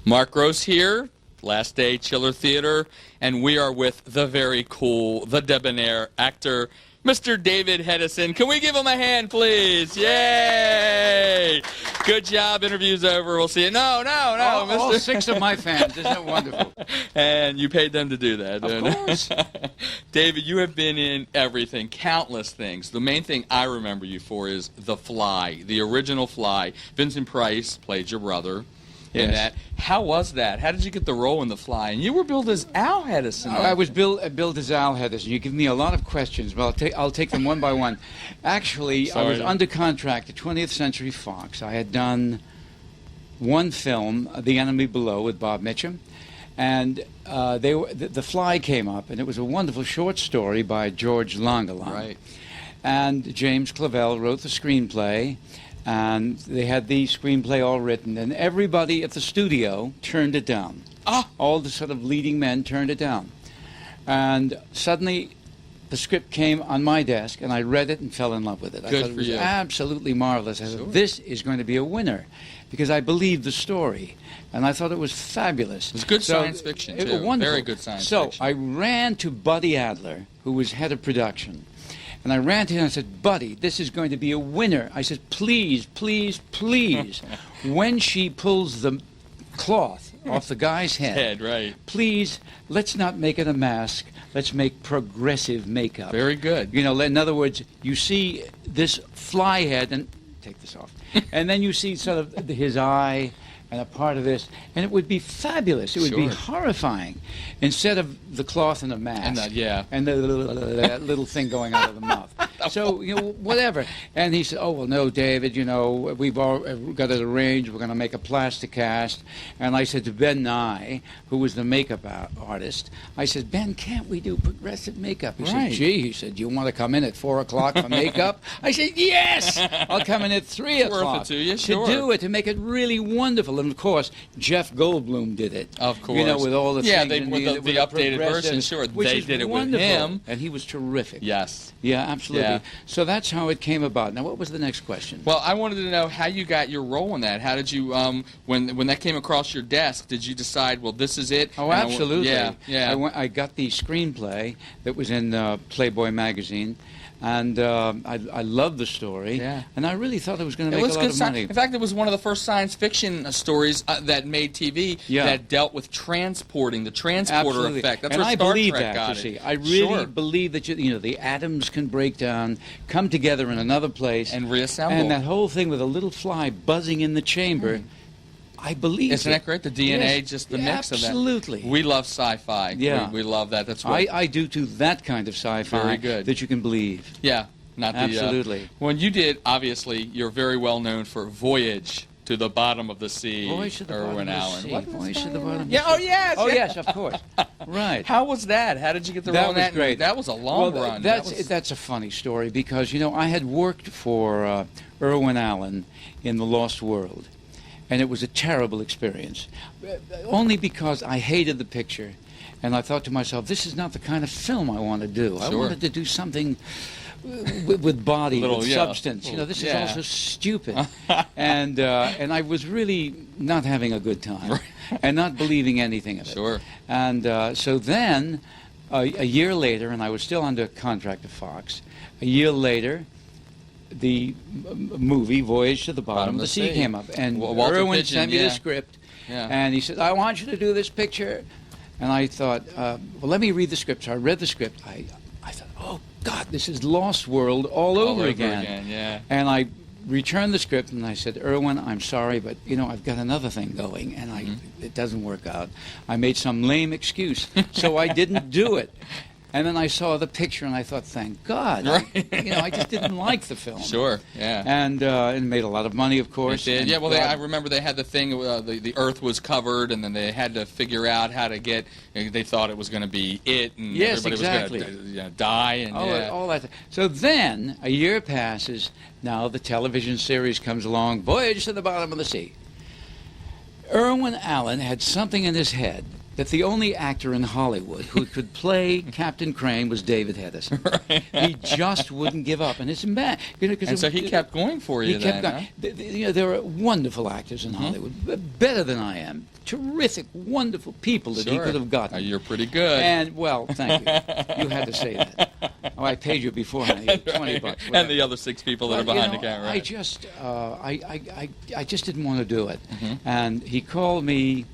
Mark Gross here, Last Day Chiller Theater, and we are with the very cool, the debonair actor, Mr. David Hedison. Can we give him a hand, please? Yay! Good job. Interview's over. We'll see you. No, Mr. All 6 of my fans. Isn't that wonderful? And you paid them to do that. Of course. David, you have been in everything, countless things. The main thing I remember you for is The Fly, the original Fly. Vincent Price played your brother in that. How was that? How did you get the role in The Fly? And you were billed as Al Hedison. I was billed as Al Hedison. You give me a lot of questions, but I'll take them one by one. Actually, I was under contract at 20th Century Fox. I had done one film, The Enemy Below, with Bob Mitchum, and The Fly came up, and it was a wonderful short story by George Langeland. Right. And James Clavell wrote the screenplay. And they had the screenplay all written, and everybody at the studio turned it down. All the sort of leading men turned it down. And suddenly, the script came on my desk, and I read it and fell in love with it. I thought it was absolutely marvelous. I thought, this is going to be a winner, because I believed the story. And I thought it was fabulous. It was good science fiction, too. Wonderful. Very good science fiction. So I ran to Buddy Adler, who was head of production. And I ran to him and I said, Buddy, this is going to be a winner. I said, please, please, please, when she pulls the cloth off the guy's head, please, let's not make it a mask. Let's make progressive makeup. Very good. You know, in other words, you see this fly head, and take this off, and then you see sort of his eye and a part of this, and it would be fabulous. It would be horrifying. Instead of the cloth and the mask, and the little thing going out of the mouth. So, you know, whatever. And he said, oh, well, no, David, you know, we've all got it arranged. We're going to make a plastic cast. And I said to Ben Nye, who was the makeup artist, I said, Ben, can't we do progressive makeup? He said, gee, he said, do you want to come in at 4 o'clock for makeup? I said, yes, I'll come in at 3 o'clock to do it, to make it really wonderful. And, of course, Jeff Goldblum did it. Of course. You know, with all the things. With the updated version, they did it with him. And he was terrific. Yes. Yeah, absolutely. So that's how it came about. Now, what was the next question? Well, I wanted to know how you got your role in that. How did you, when that came across your desk, did you decide, well, this is it? Oh, absolutely. I got the screenplay that was in Playboy magazine. And I loved the story, and I really thought it was going to make a lot of money. In fact, it was one of the first science fiction stories that made TV that dealt with transporting, the transporter effect. That's where Star Trek got it. I really believe that you know, the atoms can break down, come together in another place, and reassemble. And that whole thing with a little fly buzzing in the chamber. I believe Isn't that great? The DNA, just the mix of that. Absolutely. We love sci-fi. Yeah. We love that. That's what I do too. That kind of sci-fi that you can believe. Yeah. Not the, absolutely. When you did, obviously, you're very well known for Voyage to the Bottom of the Sea. Voyage to the Irwin Allen. Voyage to the Bottom of the Sea. Oh, yes. Oh, yes, of course. Right. How was that? How did you get the role in that? That was great. That was a long run. That's a funny story because, you know, I had worked for Irwin Allen in The Lost World. And it was a terrible experience, only because I hated the picture. And I thought to myself, this is not the kind of film I want to do. I wanted to do something with body, with substance. You know, this is also stupid. And I was really not having a good time and not believing anything of it. And so then, a year later, and I was still under contract to Fox, a year later, the movie Voyage to the Bottom of the Sea came up, and Irwin sent me the script, and he said, I want you to do this picture. And I thought, well, let me read the script. So I read the script. I thought, oh, God, this is Lost World all over again. And I returned the script, and I said, Irwin, I'm sorry, but, you know, I've got another thing going, and it doesn't work out. I made some lame excuse, so I didn't do it. And then I saw the picture, and I thought, thank God. I just didn't like the film. And it made a lot of money, of course. It did. I remember they had the thing, the Earth was covered, and then they had to figure out how to get, they thought it was going to be it, and everybody was going to die. And, all that. So then, a year passes, now the television series comes along, Voyage to the Bottom of the Sea. Irwin Allen had something in his head that the only actor in Hollywood who could play Captain Crane was David Hedison. He just wouldn't give up, and it's bad. And so he kept going for you. He kept going. There are wonderful actors in Hollywood, better than I am, terrific, wonderful people that he could have gotten. You're pretty good. And, well, thank you. You had to say that. Oh, I paid you beforehand. You had $20. Whatever. And the other 6 people that are behind the camera. I just didn't want to do it. And he called me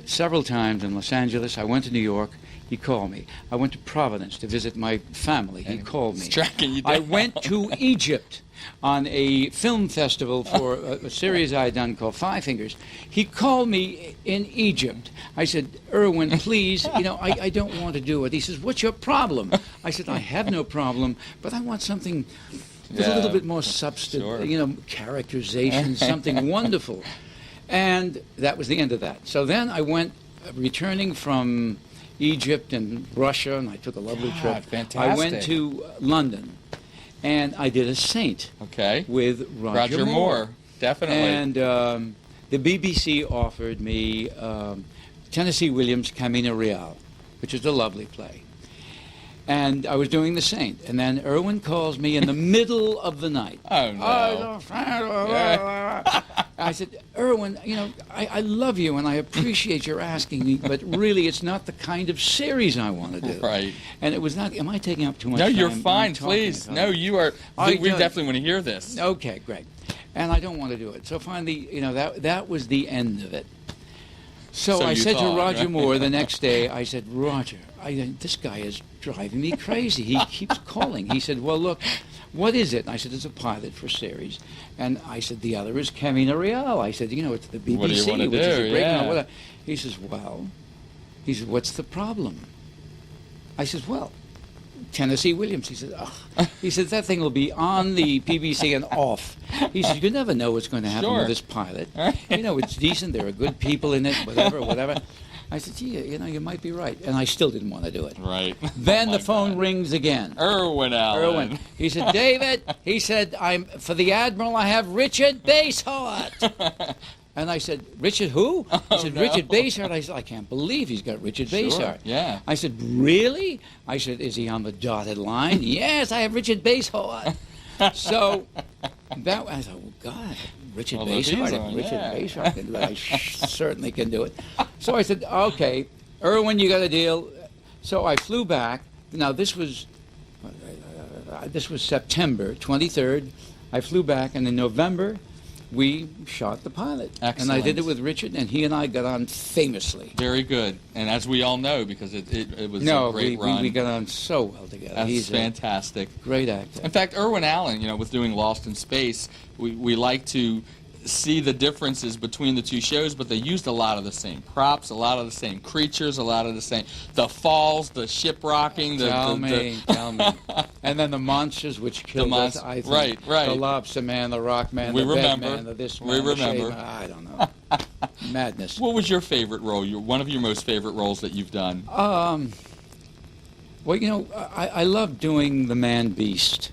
several times in Los Angeles. I went to New York. He called me. I went to Providence to visit my family. He called me. Tracking you down. I went to Egypt on a film festival for a series I had done called Five Fingers. He called me in Egypt. I said, Irwin, please, I don't want to do it. He says, what's your problem? I said, I have no problem, but I want something with a little bit more substance, characterization, something wonderful. And that was the end of that. So then I went, returning from Egypt and Russia, and I took a lovely trip. Fantastic. I went to London, and I did a Saint with Roger Moore. Definitely. And the BBC offered me Tennessee Williams' Camino Real, which is a lovely play. And I was doing the Saint, and then Irwin calls me in the middle of the night. Oh, no. I said, Irwin, I love you and I appreciate your asking me, but really it's not the kind of series I want to do. Right. And it was not, am I taking up too much time? No, you're fine, please. No, you are. We definitely want to hear this. Okay, great. And I don't want to do it. So finally, that was the end of it. So I said to Roger Moore the next day, I said, Roger, this guy is driving me crazy. He keeps calling. He said, well, look, what is it? And I said, it's a pilot for series. And I said, the other is Camino Real. I said, it's the BBC. What do you want to do? Is a great novel. He says, what's the problem? I said, well, Tennessee Williams. He said, he said, that thing will be on the BBC and off. He said, you never know what's going to happen with this pilot. It's decent. There are good people in it, whatever. I said, gee, you might be right. And I still didn't want to do it. Right. Then the phone rings again. Irwin Allen. Irwin. He said, David, he said, for the Admiral, I have Richard Basehart. And I said, Richard who? He said, Richard Basehart. I said, I can't believe he's got Richard Basehart. Yeah. I said, really? I said, is he on the dotted line? Yes, I have Richard Basehart. So I thought, well, God, Richard Basehart. Richard Basehart can do it. I certainly can do it. So I said, okay, Irwin, you got a deal. So I flew back. Now this was September 23rd. I flew back, and in November we shot the pilot. Excellent. And I did it with Richard, and he and I got on famously. Very good. And as we all know, because it was a great run. We got on so well together. He's fantastic. Great actor. In fact, Irwin Allen, with doing Lost in Space, we like to see the differences between the two shows, but they used a lot of the same props, a lot of the same creatures, a lot of the same, the falls, the ship rocking. Tell me. And then the monsters which killed us, I think. Right. The Lobster Man, the Rock Man, the Bed Man, the this man, the Shade Man. I don't know. Madness. What was your favorite role? One of your most favorite roles that you've done? Well, I love doing the Man-Beast.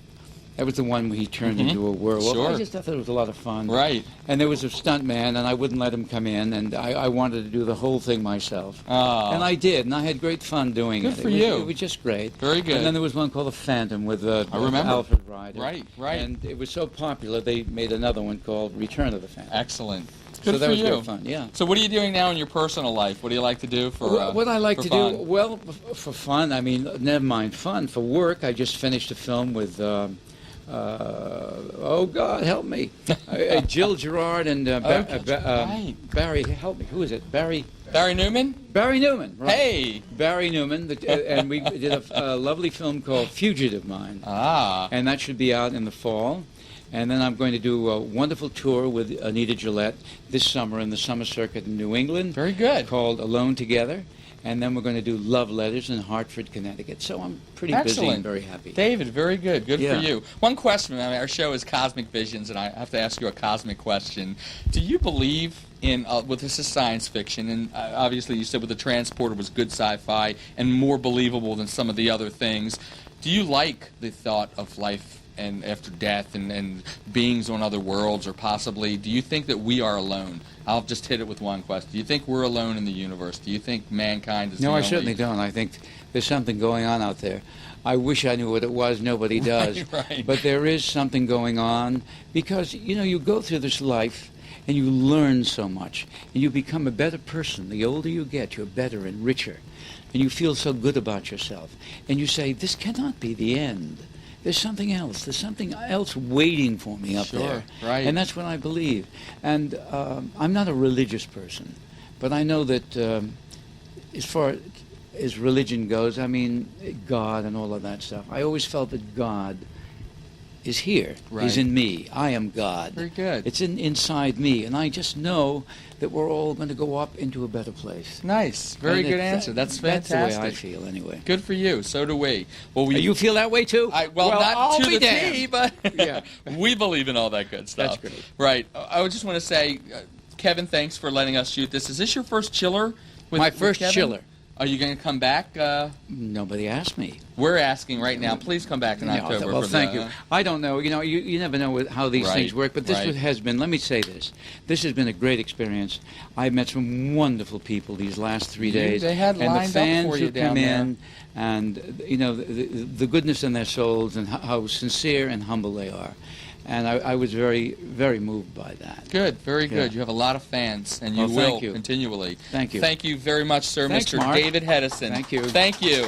That was the one where he turned into a werewolf. Sure. I just thought it was a lot of fun. Right. And there was a stunt man, and I wouldn't let him come in, and I wanted to do the whole thing myself. And I did, and I had great fun doing it. Good for you. It was just great. Very good. And then there was one called The Phantom with Alfred Ryder. Right. And it was so popular, they made another one called Return of the Phantom. Excellent. So that was great fun, yeah. So what are you doing now in your personal life? What do you like to do for What I like to fun? do, well, for fun, I mean, never mind fun. For work, I just finished a film with... oh God, help me! Jill Gerard and Barry. Help me. Who is it? Barry Newman. Barry Newman. Right. Hey, Barry Newman. And we did a lovely film called Fugitive Mind. And that should be out in the fall. And then I'm going to do a wonderful tour with Anita Gillette this summer in the summer circuit in New England. Very good. Called Alone Together. And then we're going to do Love Letters in Hartford, Connecticut. So I'm pretty busy and very happy. David, very good. Good for you. One question. Our show is Cosmic Visions, and I have to ask you a cosmic question. Do you believe in, this is science fiction, and obviously you said with the transporter was good sci-fi and more believable than some of the other things. Do you like the thought of life and after death and beings on other worlds, or possibly, do you think that we are alone? I'll just hit it with one question. Do you think we're alone in the universe? Do you think mankind is the only... No, I certainly don't. I think there's something going on out there. I wish I knew what it was. Nobody does. Right. But there is something going on because, you go through this life and you learn so much, and you become a better person. The older you get, you're better and richer, and you feel so good about yourself. And you say, this cannot be the end. There's something else. There's something else waiting for me up there. Right. And that's what I believe. And I'm not a religious person, but I know that as far as religion goes, I mean, God and all of that stuff, I always felt that God is here, is in me. I am God. Very good. It's inside me, and I just know that we're all going to go up into a better place. Nice. Very good answer. That's fantastic. That's the way I feel, anyway. Good for you. So do we. Well, You feel that way, too? Well, not I'll to be the T, but yeah. we believe in all that good stuff. That's great. Right. I would just want to say, Kevin, thanks for letting us shoot this. Is this your first chiller? My first chiller. Are you going to come back? Nobody asked me. We're asking right now. Please come back in October. Well, for thank you. I don't know. You never know how these things work, but this has been, let me say this. This has been a great experience. I've met some wonderful people these last 3 days. They had and lined the fans up for you who down come there. in, and the goodness in their souls and how sincere and humble they are. And I was very, very moved by that. Good, very good. Yeah. You have a lot of fans, and you Well, will thank you. continually. Thank you. Thank you very much, sir, Thanks, Mr. Mark. David Hedison. Thank you. Thank you.